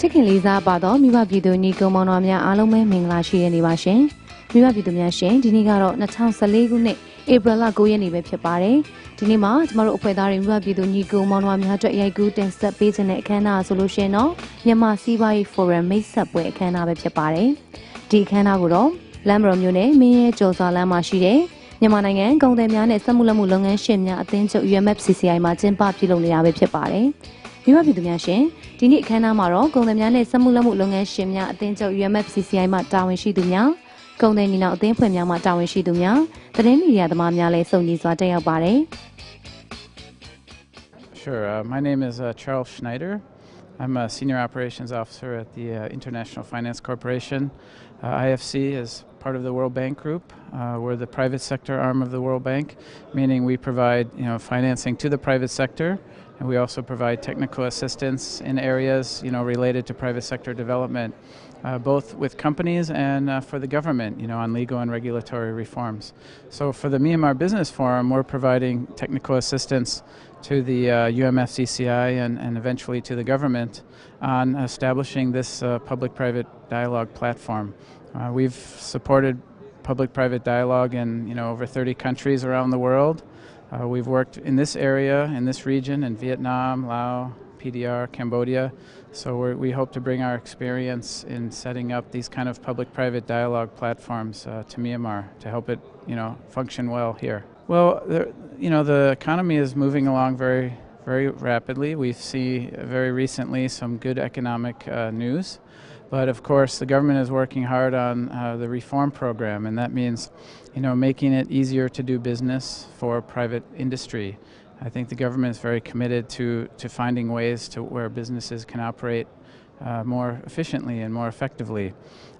Chicken Liza Bado, Miwa Bidu Nico Monomia Alome Minglashi and Ivashin, Miwa Bidu Miashin, Dinigaro, Natan Salegune, April Lagoyani Webpare, Dinima, tomorrow Pedari Miwa Bidu Nico Monomia Yagut and Step Base and Cana Solution, MyanmarEconomicForum May Subway Cana Webpare, D Cana Guro, Lambro Mune, Me Josa Lama Shide, Yamanangan, Gondamian, Samula Mulong and Shemya, attention UMFCCI Martin Papilonia Webpare. Miwa Bidu Miashin, Dini Cana Maro, Gondamian, Samula Mulong and Shemya, attention UMFCCI Martin Shidunya, Gondamina, the Premier Martin Shidunya, the Renia the Mamia so needs what they are bare. Sure. My name is Charles Schneider. I'm a Senior Operations Officer at the International Finance Corporation. IFC is part of the World Bank Group. We're the private sector arm of the World Bank, meaning we provide financing to the private sector, and we also provide technical assistance in areas related to private sector development, both with companies and for the government, on legal and regulatory reforms. So for the Myanmar Business Forum, we're providing technical assistance to the UMFCCI and eventually to the government on establishing this public-private dialogue platform. We've supported public-private dialogue in over 30 countries around the world. We've worked in this area, in this region, in Vietnam, Laos, PDR, Cambodia. So we hope to bring our experience in setting up these kind of public-private dialogue platforms to Myanmar to help it, function well here. Well, the economy is moving along very, very rapidly. We see very recently some good economic news. But of course, the government is working hard on the reform program, and that means, making it easier to do business for private industry. I think the government is very committed to finding ways to where businesses can operate more efficiently and more effectively.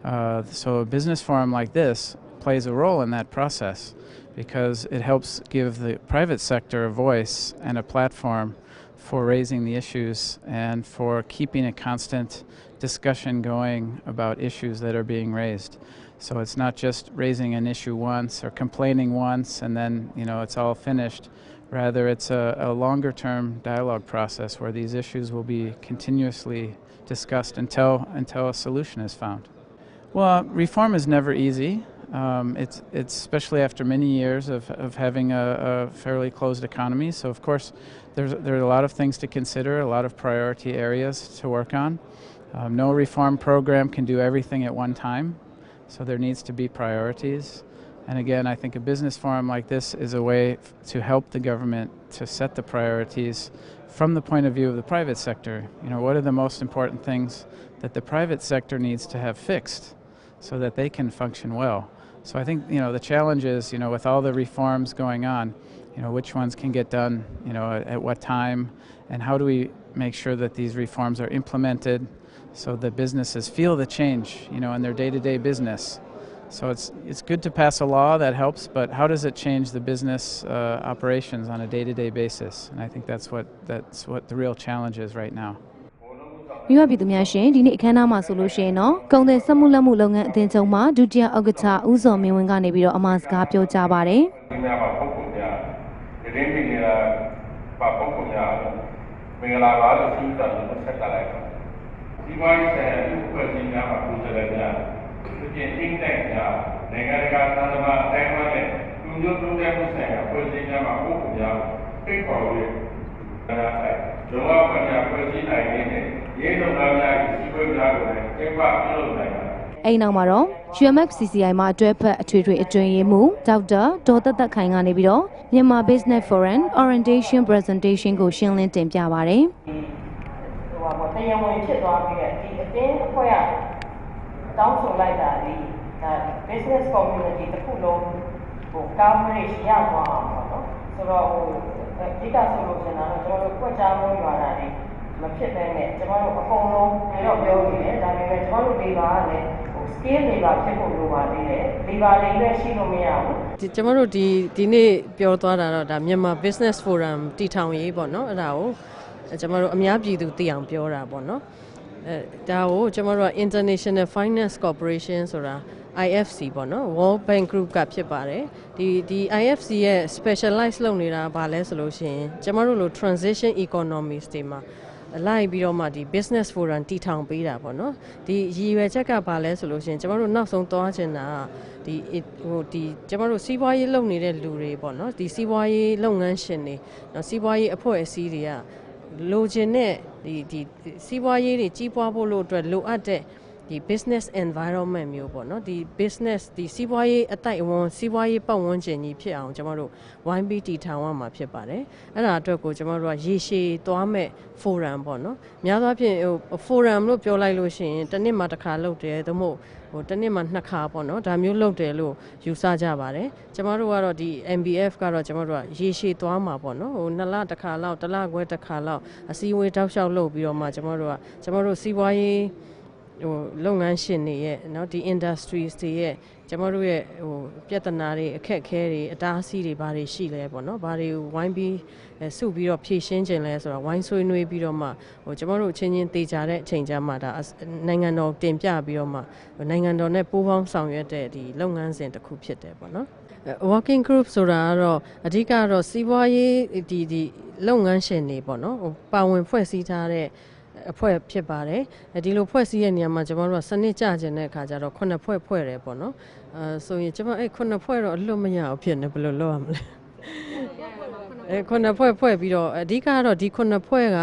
So a business forum like this plays a role in that process because it helps give the private sector a voice and a platform for raising the issues and for keeping a constant discussion going about issues that are being raised. So it's not just raising an issue once or complaining once and then it's all finished. Rather, it's a longer-term dialogue process where these issues will be continuously discussed until a solution is found. Well, reform is never easy. It's especially after many years of having a fairly closed economy. So of course, there are a lot of things to consider, a lot of priority areas to work on. No reform program can do everything at one time, so there needs to be priorities. And again, I think a business forum like this is a way to help the government to set the priorities from the point of view of the private sector. What are the most important things that the private sector needs to have fixed so that they can function well? So I think, the challenge is, with all the reforms going on, which ones can get done, at what time, and how do we make sure that these reforms are implemented so that businesses feel the change, in their day-to-day business. So it's good to pass a law, that helps, but how does it change the business operations on a day-to-day basis? And I think that's what the real challenge is right now. Miwa Bidu Miashin, Dini Cana Ma Solution, Gonde Samula Mulong, then Toma, Dudia Ogata, Uzo Miwanga Nebiro, Amaskapio Jabare. Aina Maro, UMFCCI Ma Drepa Treaty Mu, Dr. Dota Kanga Nebiro, Myanmar Business Forum, Orientation Presentation Go Shinlin Tempiavare. Business community the Pulo coverage so Dika solution Pajamo Yari, Machine, Jamano Apollo, Jamano Jamaro Dine Piotara, Myanmar Business Forum, T-Town Bono, Rao, Jamaro Amiabi to Tiang Piora Bono, Dao, Jamaro International Finance Corporation, or IFC Bono, World Bank Group Capture the IFC specialized loan in a balance solution, Jamaro transition economy stima. လိုက်ပြီးတော့မှဒီ business forum တည်ထောင်ပေးတာပေါ့နော်ဒီရည်ရွယ်ချက်ကဘာလဲဆိုလို့ရှိရင်ကျမတို့နောက်ဆုံးသွားချင်တာဒီကျမတို့စီးပွားရေးလုပ်နေတဲ့လူတွေပေါ့နော်ဒီစီးပွားရေးလုပ်ငန်းရှင်တွေနော်စီးပွားရေးအဖွဲ့အစည်းတွေကလိုချင်တဲ့ဒီစီးပွားရေးတွေကြီးပွားဖို့လို့အတွက်လိုအပ်တဲ့ဒီ business environment မျိုးပေါ့နော်ဒီ business ဒီစီးပွားရေးအတိုက်အဝန်းစီးပွားရေးပတ်ဝန်းကျင်ကြီးဖြစ်အောင်ကျမတို့ YB တည်ထောင်ရမှာဖြစ်ပါတယ်အဲ့ဒါအတွက်ကိုကျမတို့ကရေရှည်သွားမဲ့ forum ပေါ့နော်များသောအားဖြင့်forum လို့ပြောလိုက်လို့ရှိရင်တစ်နှစ်မှတစ်ခါလုပ်တယ်သို့မဟုတ်တစ်နှစ်မှနှစ်ခါပေါ့နော်ဒါမျိုးလုပ်တယ်လို့ယူဆကြပါတယ်ကျမတို့ကတော့ဒီ MBF ကတော့ကျမတို့ကရေရှည်သွားမှာပေါ့နော်နှစ်လတစ်ခါလောက်တစ်လခွဲတစ်ခါလောက်အစည်းအဝေးတောက်လျှောက်လုပ်ပြီးတော့မှကျမတို့စီးပွားရေးလုပ်ငန်းရှင်တွေရဲ့เนาะဒီ industries တွေရဲ့ကျမတို့ရဲ့ပြဿနာတွေအခက်အခဲတွေအတားအဆီးတွေဘာတွေရှိလဲပေါ့နော်ဘာတွေကိုဝိုင်းပြီးစုပြီးတော့ဖြည့်ရှင်းခြင်းလဲဆိုတော့ဝိုင်းဆွေးနွေးပြီးတော့မှကျမတို့ချင်းချင်းတေချာတဲ့အချိန်ကြမှာဒါနိုင်ငံတော်တင်ပြပြီးတော့မှနိုင်ငံတော်နဲ့ပူးပေါင်းဆောင်ရွက်တဲ့ဒီလုပ်ငန်းစဉ်တစ်ခုဖြစ်တယ်ပေါ့နော် working group ဆိုတာကတော့အဓိကတော့စီးပွားရေးဒီလုပ်ငန်းရှင်တွေပေါ့နော်ပါဝင်ဖွဲ့စည်းထားတဲ့အဖွဲ့ဖြစ်ပါတယ်ဒီလိုဖွဲ့စည်းတဲ့နေရာမှာကျွန်တော်တို့ကစနစ်ကျကျတဲ့အခါကျတော့9ဖွဲ့တယ်ပေါ့နော်ဆိုရင်ကျွန်တော်အဲ့9ဖွဲ့တော့အလွတ်မရအောင်ဖြစ်နေဘယ်လိုလုပ်ရမလဲ9ဖွဲ့ပြီးတော့အဓိကတော့ဒီ9ဖွဲ့က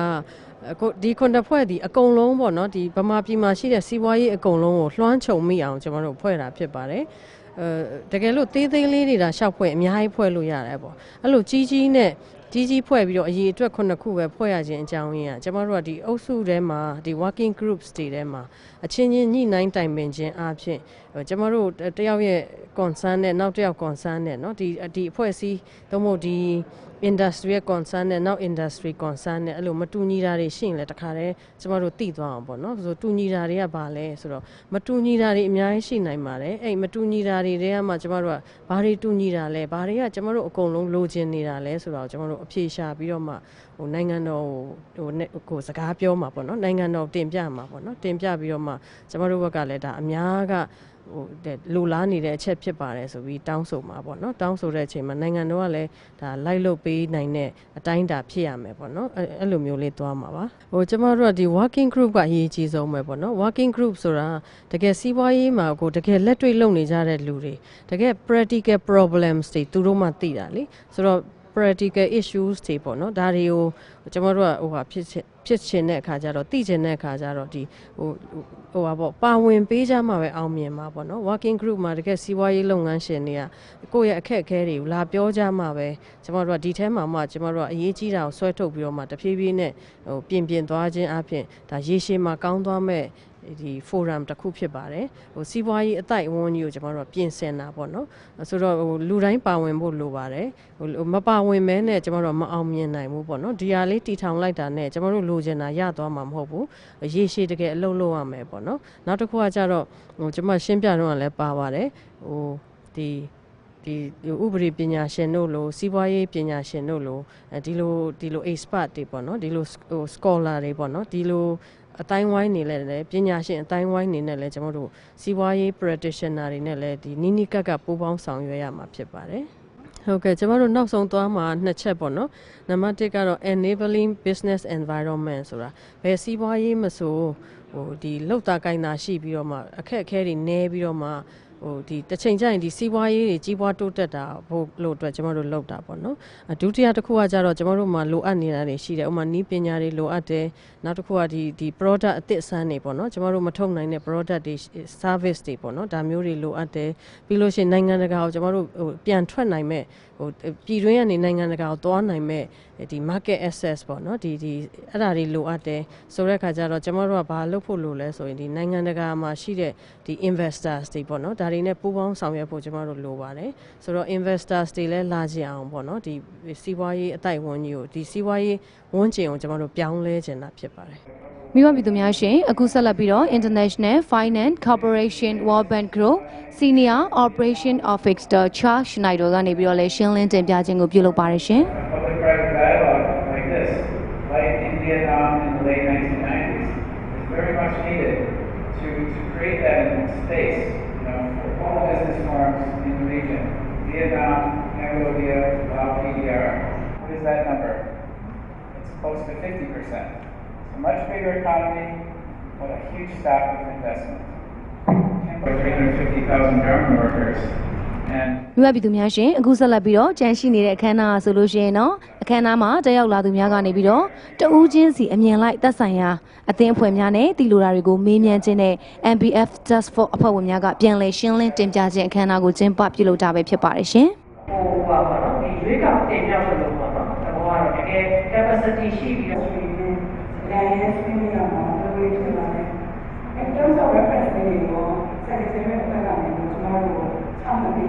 ဒီ9ဖွဲ့ဒီအကုန်လုံးပေါ့နော်ဒီဗမာပြည်မှာရှိတဲ့စီးပွားရေးအကုန်လုံးကိုလွှမ်းခြုံမိအောင်ကျွန်တော်တို့ဖွဲ့တာဖြစ်ပါတယ်တကယ်လို့သေးသေးလေးတွေဒါရှောက်ဖွဲ့အများကြီးဖွဲ့လို့ရတယ်ပေါ့အဲ့လိုကြီးဖွဲ့ပြီးတော့အရေးအတွက်9ခုပဲဖွဲ့ရခြင်းအကြောင်းရင်းကကျမတို့ကဒီအုပ်စုထဲမှာဒီ working groups တွေထဲမှာအချင်းချင်းညှိနှိုင်းတိုင်ပင်ခြင်းအပြင်ကျမတို့တယောက်ရဲ့ concern နဲ့နောက်တစ်ယောက် concern နဲ့เนาะဒီအဖွဲ့အစည်းသို့မဟုတ်ဒီ industry ရဲ့ concern နဲ့နောက် industry concern နဲ့အဲ့လိုမတူညီတာတွေရှိရင်လည်းတခါတည်းကျမတို့သိသွားအောင်ပေါ့နော်ဆိုတူညီတာတွေကဘာလဲဆိုတော့မတူညီတာတွေအများကြီးရှိနိုင်ပါတယ်အဲ့မတူညီတာတွေထဲမှာကျမတို့ကဘာတွေတူညီတာလဲဘာတွေကကျမတို့အကုန်လုံးလိုချင်နေတာလဲဆိုတော့ကျမတို့အဖြေရှာပြီးတော့မှနိုင်ငံတော်ကိုစကားပြောမှာပေါ့နော်နိုင်ငံတော်တင်ပြမှာပေါ့နော်တင်ပြပြီးတော့မှကျမတို့ဘက်ကလည်းဒါအများကလိုလားနေတဲ့အချက်ဖြစ်ပါတယ်ဆိုပြီးတောင်းဆိုမှာပေါ့နော်တောင်းဆိုတဲ့အချိန်မှာနိုင်ငံတော်ကလည်းဒါလိုက်လုပ်ပေးနိုင်တဲ့အတိုင်းတာဖြစ်ရမယ်ပေါ့နော်အဲ့လိုမျိုးလေးသွားမှာပါကျမတို့ကဒီ working group ကအရေးကြီးဆုံးပဲပေါ့နော် working group ဆိုတာတကယ်စီးပွားရေးမှာတကယ်လက်တွေ့လုပ်နေကြတဲ့လူတွေတကယ် practical problems တွေသူတို့မှသိတာလေဆိုတော့practical issues တွေပေါ့နော်ဒါတွေကိုကျွန်တော်တို့ကဖြစ်ချင်တဲ့အခါကျတော့သိချင်တဲ့အခါကျတော့ဒီပါဝင်ပေးကြမှာပဲအောင်မြင်မှာပေါ့နော် working group မှာတကယ်စီးပွားရေးလုပ်ငန်းရှင်တွေကကိုယ့်ရဲ့အခက်အခဲတွေကိုလာပြောကြမှာပဲကျွန်တော်တို့ကဒီထဲမှာမှကျွန်တော်တို့ကအရေးကြီးတာကိုဆွဲထုတ်ပြီးတော့မှတဖြည်းဖြည်းနဲ့ပြင်သွားခြင်းအပြင်ဒါရေရှည်မှာကောင်းသွားမဲ့ဒီ forum တစ်ခုဖြစ်ပါတယ်စီးပွားရေးအတိုက်အဝန်းကြီးကိုကျွန်တော်တို့ပြင်ဆင်တာပေါ့နော်ဆိုတော့လူတိုင်းပါဝင်ဖို့လိုပါတယ်မပါဝင်မဲနဲ့ကျွန်တော်တို့မအောင်မြင်နိုင်ဘူးပေါ့နော်ဒီဟာလေးတီထောင်လိုက်တာနဲ့ကျွန်တော်တို့လိုချင်တာရသွားမှာမဟုတ်ဘူးရေရှည်တကယ်အလုပ်လုပ်ရမယ်ပေါ့နော်နောက်တစ်ခုကကြတော့ကျွန်မရှင်းပြတော့လည်းပါပါတယ်ဒီဥပဒေပညာရှင်တို့လိုစီးပွားရေးပညာရှင်တို့လိုဒီလို expert တွေပေါ့နော်ဒီလို scholar တွေပေါ့နော်ဒီလိုအတိုင်းဝိုင်းနေလဲပညာရှင်အတိုင်းဝိုင်းနေနဲ့လဲကျွန်တော်တို့စီးပွားရေး practitioner တွေနဲ့လဲဒီနီးနီးကပ်ကပ်ပူးပေါင်းဆောင်ရွက်ရမှာဖြစ်ပါတယ်ဟုတ်ကဲ့ကျွန်တော်တို့နောက်ဆုံးသွားမှာ2ချက်ပေါ့နော်နံပါတ်1ကတော့ enabling business environment ဆိုတာဘယ်စီးပွားရေးမဆိုဒီလောက်တာကိုင်းတာရှိပြီးတော့မှအခက်အခဲတွေနည်းပြီးတော့မှဒီတစ်ချိန်ကျရင်ဒီစီးပွားရေးတွေကြီးပွားတိုးတက်တာဖို့လို့အတွက်ကျွန်တော်တို့လုပ်တာပေါ့နော်ဒုတိယတစ်ခုကကြတော့ကျွန်တော်တို့မှာလိုအပ်နေတာတွေရှိတယ်ဥပမာနည်းပညာတွေလိုအပ်တယ်နောက်တစ်ခုကဒီ product အသစ်အဆန်းတွေပေါ့နော်ကျွန်တော်တို့မထုတ်နိုင်တဲ့ product တွေ service တွေပေါ့နော်ဒါမျိုးတွေလိုအပ်တယ်ပြီးလို့ရှိရင်နိုင်ငံတကာကိုကျွန်တော်တို့ပြန်ထွက်နိုင်မဲ့ပြည်တွင်းကနေနိုင်ငံတကာကိုသွားနိုင်မဲ့ဒီ market access ပေါ့နော်ဒီအဲ့ဒါတွေလိုအပ်တယ်ဆိုတဲ့အခါကျတော့ကျွန်တော်တို့ကဘာလုပ်ဖို့လိုလဲဆိုရင်ဒီနိုင်ငံတကာမှာရှိတဲ့ဒီ investors တွေပေါ့နော်ဒါတွေနဲ့ပူးပေါင်းဆောင်ရွက်ဖို့ကျွန်တော်တို့လိုပါတယ်ဆိုတော့ investors တွေလည်းလာကြအောင်ပေါ့နော်ဒီစီးပွားရေးအတိုက်အဝန်းကြီးကိုဒီစီးပွားရေးဝန်းကျင်ကိုကျွန်တော်တို့ပြောင်းလဲချင်တာဖြစ်ပါတယ်မိဘပြည်သူများရှင်အခုဆက်လက်ပြီးတော့ International Finance Corporation World Bank Group Senior Operation Officer Charles Schneider ကနေပြီးတော့လည်းရှင်းလင်းတင်ပြခြင်းကိုပြုလုပ်ပါတယ်ရှင်Vietnam in the late 1990s is very much needed to create that space, for all business firms in the region. Vietnam, Cambodia, Laos, PDR. What is that number? It's close to 50%. So It's a much bigger economy, but a huge stock of investment. 350,000 government workers. မြတ်ပြည်သူများရှင်အခုဆက်လက်ပြီးတော့ကြန့်ရှိနေတဲ့အခမ်းအနားဆိုလို့ရှိရင်တော့အခမ်းအနားမှာတက်ရောက်လာသူများကနေပြီးတော့တဦးချင်းစီအမြင်လိုက်သက်ဆိုင်ရာအသင်းအဖွဲ့များနဲ့တီလိုတာတွေကိုမေးမြန်းခြင်းနဲ့ MBF Task Force အဖွဲ့ဝင်များကပြန်လည်ရှင်းလင်းတင်ပြခြင်းအခမ်းအနားကိုကျင်းပပြုလုပ်တာပဲဖြစ်ပါတယ်ရှင်ဟိုပါပါနော်ဒီရွေးကောက်တင်ပြလို့ပေါ့နော်ဒါကတော့တကယ် capacity ရှိပြီးတော့ဒီလည်းဆွေးနွေးရမှာလို့ပြောချင်ပါတယ်အဲတော့ reference တွေကိုစက်တင်ဘာမှာကျွန်တော်တို့ဆောက်မှပေး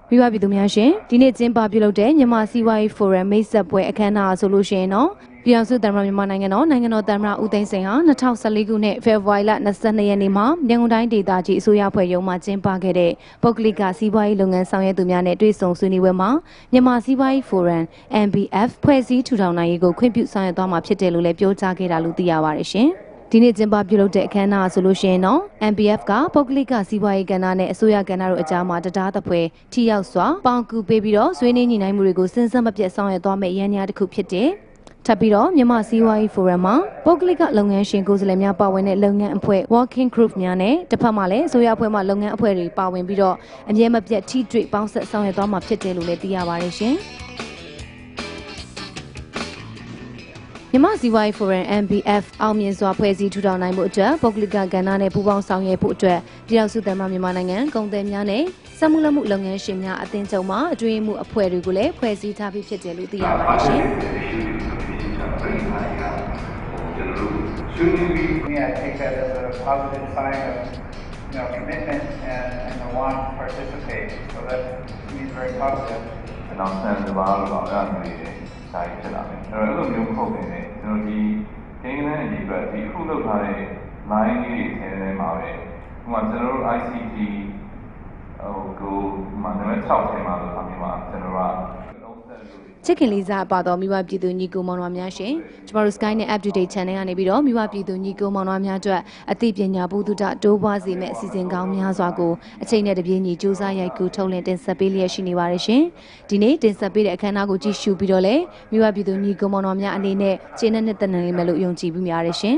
မိဘပြည်သူများရှင်ဒီနေ့ကျင်းပပြုလုပ်တဲ့မြန်မာစီးပွားရေးဖိုရမ်မိတ်ဆက်ပွဲအခမ်းအနားဆိုလို့ရှိရင်တော့ပြည်အောင်စုသမ္မတမြန်မာနိုင်ငံတော်သမ္မတဦးသိန်းစိန်ဟာ2014ခုနှစ်ဖေဖော်ဝါရီလ22ရက်နေ့မှာရန်ကုန်တိုင်းဒေသကြီးအစိုးရဖွဲ့ရုံးမှကျင်းပခဲ့တဲ့ပုဂ္ဂလိကစီးပွားရေးလုပ်ငန်းဆောင်ရွက်သူများနဲ့တွေ့ဆုံဆွေးနွေးပွဲမှာမြန်မာစီးပွားရေးဖိုရမ် MBF ဖွဲ့စည်းထူထောင်နိုင်ရေးကိုခွင့်ပြုဆောင်ရွက်သွားမှာဖြစ်တယ်လို့လည်းပြောကြားခဲ့တာလို့သိရပါတယ်ရှင်ဒီနေ့ကျင်းပပြုလုပ်တဲ့အခမ်းအနားဆိုလို့ရှိရင်တော့ MBF ကပုဂ္ဂလိကစီးပွားရေးကဏ္ဍနဲ့အစိုးရကဏ္ဍတို့အကြားမှာတရားသဖွယ်ထိရောက်စွာပေါင်ကူပေးပြီးတော့ဆွေးနွေးညှိနှိုင်းမှုတွေကိုစဉ်ဆက်မပြတ်ဆောင်ရွက်သွားမယ့်ရန်ရာတစ်ခုဖြစ်တဲ့ထပ်ပြီးတော့မြန်မာစီးပွားရေးဖိုရမ်မှာပုဂ္ဂလိကလုပ်ငန်းရှင်ကိုယ်စားလှယ်များပါဝင်တဲ့လုပ်ငန်းအဖွဲ့ Working Group များနဲ့တစ်ဖက်မှာလည်းအစိုးရအဖွဲ့မှလုပ်ငန်းအဖွဲ့တွေပါဝင်ပြီးတော့အမြဲမပြတ်ထိတွေ့ပေါင်းဆက်ဆောင်ရွက်သွားမှာဖြစ်တယ်လို့လည်းသိရပါတယ်ရှင်မြန်မာစီးပွားရေးဖိုရမ် MBF အောင်မြင်စွာဖွဲ့စည်းထူထောင်နိုင်မှုအတွက်ပုဂ္ဂလိကကဏ္ဍနဲ့ပူးပေါင်းဆောင်ရွက်ဖို့အတွက်ပြည်ထောင်စုသမ္မတမြန်မာနိုင်ငံကုန်သည်များနဲ့စက်မှုလက်မှုလုပ်ငန်းရှင်များအသင်းချုပ်မှအတွင်းမှုအဖွဲ့တွေကိုလည်းဖွဲ့စည်းထားပြီးဖြစ်တယ်လို့သိရပါတယ်ရှင်။ I take that as a positive sign of commitment and the want to participate. So that means very positive. Announcement about that meeting. ဒါဖြစ်လာတယ်အဲ့တော့အဲ့လိုမျိုးခုတ်နေတယ်ကျွန်တော်ဒီဂိမ်းကနေဒီအတွက်ဒီအခုလောက်ထားတဲ့ line လေးတွေထဲမှာပဲဟိုမှာကျွန်တော်တို့ ICT ကိုမှနံပါတ်6ထဲမှာလို့အမြင်မှာကျွန်တော်ကချစ်ခင်လေးစားပါတော်မိဘပြည်သူညီကိုမောင်နှမများရှင်ကျမတို့ Sky နဲ့ Up to Date Channel ကနေပြီးတော့မိဘပြည်သူညီကိုမောင်နှမများအတွက်အသိပညာဘုဒ္ဓတိုးပွားစေမယ့်အစီအစဉ်ကောင်းများစွာကိုအချိန်နဲ့တပြေးညီစူးစမ်းရိုက်ကူးထုတ်လင်းတင်ဆက်ပေးလျက်ရှိနေပါတယ်ရှင်ဒီနေ့တင်ဆက်ပေးတဲ့အခမ်းအနားကိုကြည့်ရှုပြီးတော့လည်းမိဘပြည်သူညီကိုမောင်နှမများအနေနဲ့ခြေနဲ့နှစ်သက်နေမယ်လို့ယုံကြည်ပြီးများရရှင်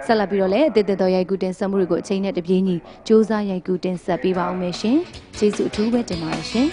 ဆက်လက်ပြီးတော့လည်းအသစ်တော်ရိုက်ကူးတင်ဆက်မှုတွေကိုအချိန်နဲ့တပြေးညီစူးစမ်းရိုက်ကူးတင်ဆက်ပေးပါအောင်မယ်ရှင်ကျေးဇူးအထူးပဲတင်ပါတယ်ရှင်